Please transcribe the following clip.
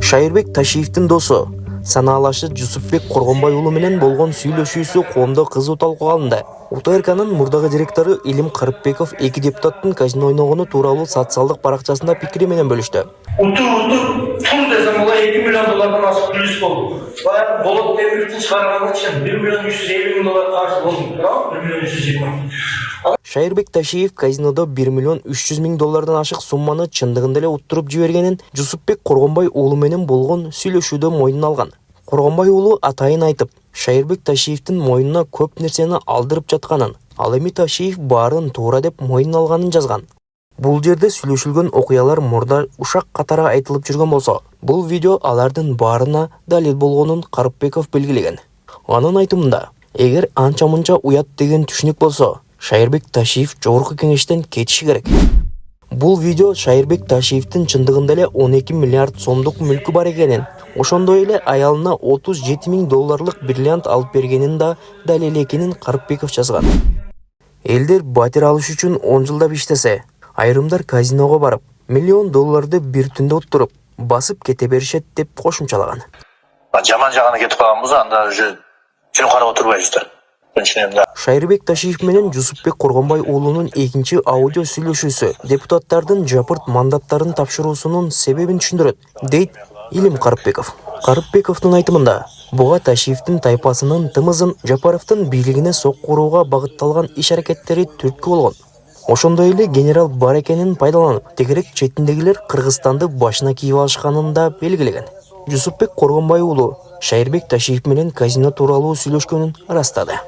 Шайырбек Ташиевдин досу, санаалашы Жусупбек Коргонбай уулу менен болгон сүйлөшүүсү коомдо кызуу талкууга алынды. УТРКнын мурдагы директору Илим Карыпбеков эки депутаттын казино ойногону тууралуу социалдык баракчасында пикири менен бөлүштү. Тур десем, ола 2 миллион доллардан ашык плюс болду. Баягы Болот Темирдин чыгарганы чын 1 миллион 350 миң доллар каршы болду. 1 миллион 320. Шайырбек Ташиев казинодо 1 миллион 300 миң доллардан ашык сумманы чындыгында эле уттуруп жибергенин Жусупбек Коргонбай уулу менен болгон сүйлөшүүдө мойнуна алган. Коргонбай уулу атайын айтып, Шайырбек Ташиевдин мойнуна көп нерсени алдырып жатканын, ал эми Ташиев баарын туура деп мойнуна алганын жазган. Бул жерде сүйлөшүлгөн окуялар мурда ушак катары айтылып жүргөн болсо, бул видео алардын баарына далил болгонун Карыпбеков белгилеген. Анын айтымында, эгер анча-мынча уят деген түшүнүк болсо, Шайырбек Ташиев жогорку кеңештен кетиши керек. Бул видео Шайырбек Ташиевдин чындыгында эле 12 миллиард сомдук мүлкү бар экенин, ошондой эле аялына 37 миң долларлык бриллиант алып бергенин да далил экенин Карыпбеков жазган. Элдер батир алыш үчүн 10 жылдап иштесе, айрымдар казиного барып, миллион долларды бир түндө уттуруп, басып кете беришет деп кошумчалаган. Жаман жагына кетип калганбыз, анда уже жөн карап отурбайбыз да. Шайырбек Ташиев менен Жусупбек Коргонбай уулунун экинчи аудио сүйлөшүүсү депутаттардын жапырт мандаттарын тапшыруусунун себебин түшүндүрөт, дейт Илим Карыпбеков. Карыпбековдун айтымында, буга Ташиевдин тайпасынын тымызын Жапаровдун бийлигине соккурууга багытталган иш-аракеттери түрткү болгон. Ошондой эле генерал бар экенин пайдаланып, тегерек четиндегилер Кыргызстанды башына кийип алышканын да белгилеген. Жусупбек Коргонбай уулу Шайырбек Ташиев менен казино тууралуу сүйлөшкөнүн ырастады.